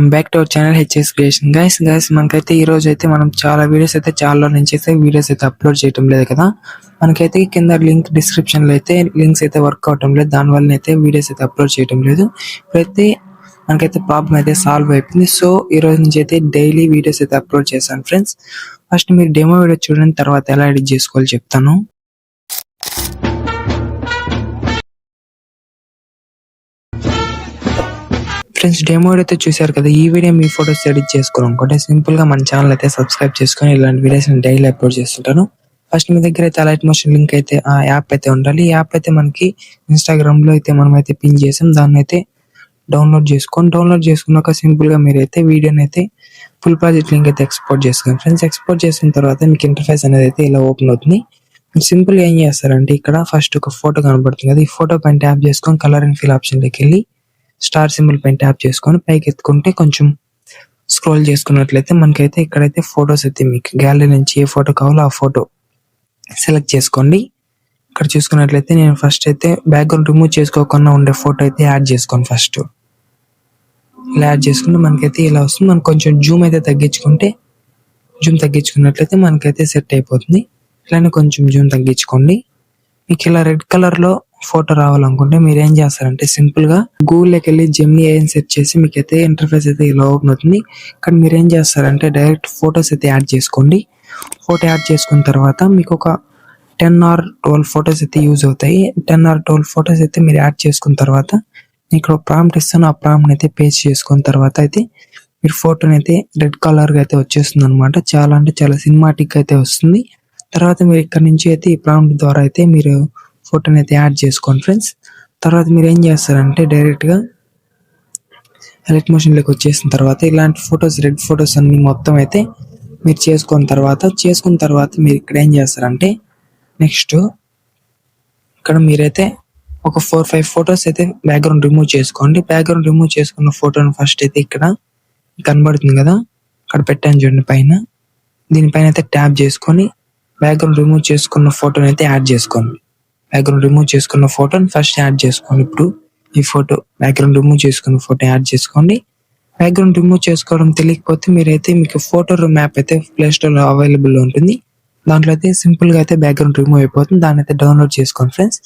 Welcome back to our channel HS creation. Guys మనకైతే ఈ రోజు అయితే మనం చాలా వీడియోస్ అయితే చాలా నుంచి అయితే వీడియోస్ అయితే అప్లోడ్ చేయడం లేదు కదా. మనకైతే కింద లింక్ డిస్క్రిప్షన్ లో అయితే లింక్స్ అయితే వర్క్ అవటం లేదు, దాని వల్ల అయితే వీడియోస్ అయితే అప్లోడ్ చేయడం లేదు. ఇప్పుడైతే మనకైతే ప్రాబ్లం అయితే సాల్వ్ అయిపోయింది. సో ఈ రోజు నుంచి అయితే డైలీ వీడియోస్ అయితే అప్లోడ్ చేశాను ఫ్రెండ్స్. ఫస్ట్ మీరు డెమో వీడియో చూడండి, తర్వాత ఎలా ఎడిట్ చేసుకోవాలో చెప్తాను. ఫ్రెండ్స్ డెమో అయితే చూసారు కదా, ఈ వీడియో మీ ఫోటోస్ ఎడిట్ చేసుకోవాలనుకుంటే సింపుల్ గా మన ఛానల్ అయితే సబ్స్క్రైబ్ చేసుకొని ఇలాంటి వీడియోస్ డైలీ అప్లోడ్ చేస్తుంటాను. ఫస్ట్ మీ దగ్గర అయితే లైట్ మోషన్ లింక్ అయితే ఆ యాప్ అయితే ఉండాలి. ఈ యాప్ అయితే మనకి ఇన్స్టాగ్రామ్ లో అయితే మనం అయితే పిన్ చేసాం, దాన్ని అయితే డౌన్లోడ్ చేసుకున్నాక సింపుల్ గా మీరైతే వీడియోని అయితే ఫుల్ ప్రాజెక్ట్ లింక్ అయితే ఎక్స్పోర్ట్ చేసుకోండి ఫ్రెండ్స్. ఎక్స్పోర్ట్ చేసిన తర్వాత మీకు ఇంటర్ఫేస్ అనేది అయితే ఇలా ఓపెన్ అవుతుంది. సింపుల్ గా ఏం చేస్తారంటే ఇక్కడ ఫస్ట్ ఒక ఫోటో కనబడుతుంది కదా, ఈ ఫోటో పైన ట్యాప్ చేసుకొని కలర్ అండ్ ఫిల్ ఆప్షన్ లోకి వెళ్ళి స్టార్ సింబల్ పైన ట్యాప్ చేసుకొని పైకి ఎత్తుకుంటే కొంచెం స్క్రోల్ చేసుకున్నట్లయితే మనకైతే ఇక్కడైతే ఫొటోస్ అయితే మీకు గ్యాలరీ నుంచి ఏ ఫోటో కావాలో ఆ ఫోటో సెలెక్ట్ చేసుకోండి. ఇక్కడ చూసుకున్నట్లయితే నేను ఫస్ట్ అయితే బ్యాక్గ్రౌండ్ రిమూవ్ చేసుకోకుండా ఉండే ఫోటో అయితే యాడ్ చేసుకోండి. ఫస్ట్ ఇలా యాడ్ చేసుకుంటే మనకైతే ఇలా వస్తుంది. మనం కొంచెం జూమ్ అయితే తగ్గించుకున్నట్లయితే మనకైతే సెట్ అయిపోతుంది. ఇలానే కొంచెం జూమ్ తగ్గించుకోండి. మీకు ఇలా రెడ్ కలర్ లో ఫోటో రావాలనుకుంటే మీరు ఏం చేస్తారంటే సింపుల్ గా గూగుల్లోకి వెళ్ళి జెమినీ AI సెర్చ్ చేసి మీకైతే ఇంటర్ఫేస్ అయితే ఇలా ఓపెన్ అవుతుంది. కానీ మీరు ఏం చేస్తారంటే డైరెక్ట్ ఫొటోస్ అయితే యాడ్ చేసుకోండి. ఫోటో యాడ్ చేసుకున్న తర్వాత మీకు ఒక 10 or 12 ఫొటోస్ అయితే యూజ్ అవుతాయి. 10 or 12 ఫొటోస్ అయితే మీరు యాడ్ చేసుకున్న తర్వాత ఇక్కడ ప్రాంప్ట్ ఇస్తాను, ఆ ప్రాంప్ట్ అయితే పేస్ట్ చేసుకున్న తర్వాత అయితే మీరు ఫోటోని అయితే రెడ్ కలర్ గా అయితే వచ్చేస్తుంది అనమాట. చాలా అంటే చాలా సినిమాటిక్ అయితే వస్తుంది. తర్వాత మీరు ఇక్కడ నుంచి అయితే ఈ ప్రాంప్ట్ ద్వారా అయితే మీరు ఫోటోని అయితే యాడ్ చేసుకోండి ఫ్రెండ్స్. తర్వాత మీరు ఏం చేస్తారంటే డైరెక్ట్ గా లైట్ మోషన్ లోకి వచ్చేసిన తర్వాత ఇలాంటి ఫొటోస్ రెడ్ ఫొటోస్ అన్ని మొత్తం అయితే మీరు చేసుకున్న తర్వాత మీరు ఇక్కడ ఏం చేస్తారంటే నెక్స్ట్ ఇక్కడ మీరైతే ఒక 4-5 ఫొటోస్ అయితే బ్యాక్గ్రౌండ్ రిమూవ్ చేసుకోండి. బ్యాక్గ్రౌండ్ రిమూవ్ చేసుకున్న ఫోటోని ఫస్ట్ అయితే ఇక్కడ కనబడుతుంది కదా, ఇక్కడ పెట్టాను చూడండి పైన, దీనిపైన అయితే ట్యాప్ చేసుకొని బ్యాక్గ్రౌండ్ రిమూవ్ చేసుకున్న ఫోటోని అయితే యాడ్ చేసుకోండి. బ్యాక్గ్రౌండ్ రిమూవ్ చేసుకున్న ఫోటోని ఫస్ట్ యాడ్ చేసుకోండి. ఇప్పుడు ఈ ఫోటో బ్యాక్గ్రౌండ్ రిమూవ్ చేసుకున్న ఫోటో యాడ్ చేసుకోండి. బ్యాక్గ్రౌండ్ రిమూవ్ చేసుకోవడం తెలియకపోతే మీరైతే మీకు ఫోటో మ్యాప్ అయితే ప్లే స్టోర్ లో అవైలబుల్ ఉంటుంది. దాంట్లో అయితే సింపుల్ గా అయితే బ్యాక్గ్రౌండ్ రిమూవ్ అయిపోతుంది. దాన్ని అయితే డౌన్లోడ్ చేసుకోండి ఫ్రెండ్స్.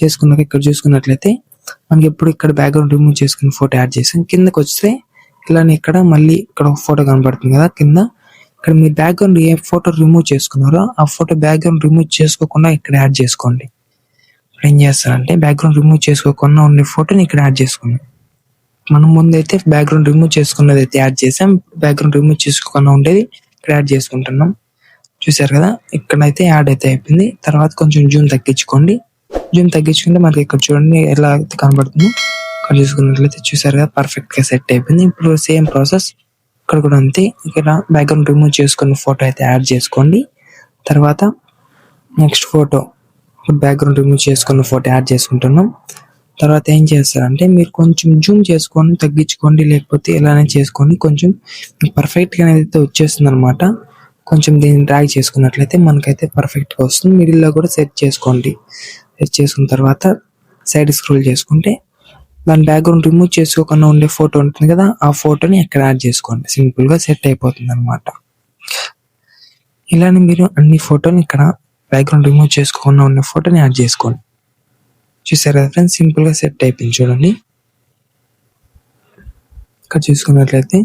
చేసుకున్నాక ఇక్కడ చూసుకున్నట్లయితే మనకి ఎప్పుడు ఇక్కడ బ్యాక్గ్రౌండ్ రిమూవ్ చేసుకున్న ఫోటో యాడ్ చేసాం. కిందకి వస్తే ఇలానే ఇక్కడ మళ్ళీ ఇక్కడ ఒక ఫోటో కనబడుతుంది కదా కింద, ఇక్కడ మీ బ్యాక్గ్రౌండ్ ఏ ఫోటో రిమూవ్ చేసుకున్నారో ఆ ఫోటో బ్యాక్గ్రౌండ్ రిమూవ్ చేసుకోకుండా ఇక్కడ యాడ్ చేసుకోండి. ఇప్పుడు ఏం చేస్తారంటే బ్యాక్గ్రౌండ్ రిమూవ్ చేసుకోకుండా ఉండే ఫోటోని ఇక్కడ యాడ్ చేసుకోండి. మనం ముందైతే బ్యాక్గ్రౌండ్ రిమూవ్ చేసుకున్నది అయితే యాడ్ చేసాం, బ్యాక్గ్రౌండ్ రిమూవ్ చేసుకోకుండా ఉండేది ఇక్కడ యాడ్ చేసుకుంటున్నాం. చూసారు కదా, ఇక్కడైతే యాడ్ అయితే అయిపోయింది. తర్వాత కొంచెం జూమ్ తగ్గించుకోండి. జూమ్ తగ్గించుకుంటే మనకి ఇక్కడ చూడండి ఎలా అయితే కనబడుతుందో. ఇక్కడ చూసుకున్నట్లయితే చూసారు కదా, పర్ఫెక్ట్ గా సెట్ అయిపోయింది. ఇప్పుడు సేమ్ ప్రాసెస్ ఇక్కడ కూడా అంతే. ఇక్కడ బ్యాక్గ్రౌండ్ రిమూవ్ చేసుకున్న ఫోటో అయితే యాడ్ చేసుకోండి. తర్వాత నెక్స్ట్ ఫోటో బ్యాక్గ్రౌండ్ రిమూవ్ చేసుకున్న ఫోటో యాడ్ చేసుకుంటున్నాం. తర్వాత ఏం చేస్తారంటే మీరు కొంచెం జూమ్ చేసుకొని తగ్గించుకోండి, లేకపోతే ఇలానే చేసుకోండి. కొంచెం పర్ఫెక్ట్ గా అయితే వచ్చేస్తుంది అనమాట. కొంచెం దీన్ని డ్రాగ్ చేసుకున్నట్లయితే మనకైతే పర్ఫెక్ట్ గా వస్తుంది. మిడిల్ లో కూడా సెట్ చేసుకోండి. సెట్ చేసుకున్న తర్వాత సైడ్ స్క్రోల్ చేసుకుంటే దాని బ్యాక్గ్రౌండ్ రిమూవ్ చేసుకోకుండా ఉండే ఫోటో ఉంటుంది కదా, ఆ ఫోటోని ఎక్కడ యాడ్ చేసుకోండి. సింపుల్ గా సెట్ అయిపోతుంది అనమాట. ఇలానే మీరు అన్ని ఫోటోని ఇక్కడ బ్యాక్గ్రౌండ్ రిమూవ్ చేసుకోకుండా ఉన్న ఫోటోని యాడ్ చేసుకోండి. చూసారు కదా ఫ్రెండ్స్, సింపుల్ గా సెట్ అయిపోయింది చూడండి. ఇక్కడ చూసుకున్నట్లయితే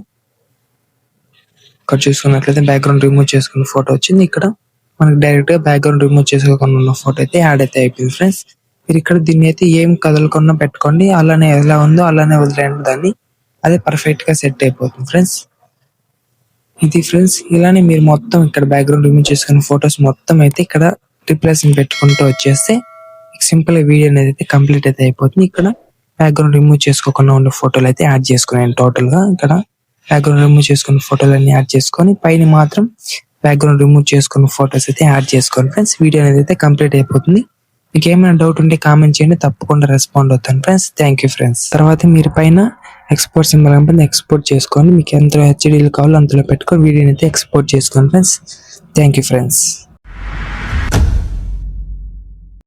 బ్యాక్గ్రౌండ్ రిమూవ్ చేసుకున్న ఫోటో వచ్చింది. ఇక్కడ మనకి డైరెక్ట్ గా బ్యాక్గ్రౌండ్ రిమూవ్ చేసుకోకుండా ఉన్న ఫోటో అయితే యాడ్ అయితే అయిపోయింది ఫ్రెండ్స్. మీరు ఇక్కడ దీన్ని అయితే ఏం కదలకుండా పెట్టుకోండి, అలానే ఎలా ఉందో అలానే వదిలేయండి దాన్ని, అదే పర్ఫెక్ట్ గా సెట్ అయిపోతుంది ఫ్రెండ్స్. ఇది ఫ్రెండ్స్, ఇలానే మీరు మొత్తం ఇక్కడ బ్యాక్గ్రౌండ్ రిమూవ్ చేసుకున్న ఫొటోస్ మొత్తం అయితే ఇక్కడ రిప్లేస్మెంట్ పెట్టుకుంటూ వచ్చేస్తే సింపుల్ వీడియో అనేది అయితే కంప్లీట్ అయితే అయిపోతుంది. ఇక్కడ బ్యాక్గ్రౌండ్ రిమూవ్ చేసుకోకుండా ఉండే ఫోటోలు అయితే యాడ్ చేసుకున్నాను. టోటల్ గా ఇక్కడ బ్యాక్గ్రౌండ్ రిమూవ్ చేసుకున్న ఫోటోలన్నీ యాడ్ చేసుకొని పైన మాత్రం బ్యాక్గ్రౌండ్ రిమూవ్ చేసుకున్న ఫొటోస్ అయితే యాడ్ చేసుకోండి ఫ్రెండ్స్. వీడియో అనేది అయితే కంప్లీట్ అయిపోతుంది. మీకు ఏమైనా డౌట్ ఉంటే కామెంట్ చేయండి, తప్పకుండా రెస్పాండ్ అవుతాను ఫ్రెండ్స్. Thank you friends. తర్వాత మీరు పైన ఎక్స్పోర్ట్ సింబల్ కనుక ఎక్స్పోర్ట్ చేసుకోండి. మీకు ఎంత హెచ్డీలు కావాలో అంతలో పెట్టుకొని వీడియోని అయితే ఎక్స్పోర్ట్ చేసుకోండి ఫ్రెండ్స్. Thank you friends.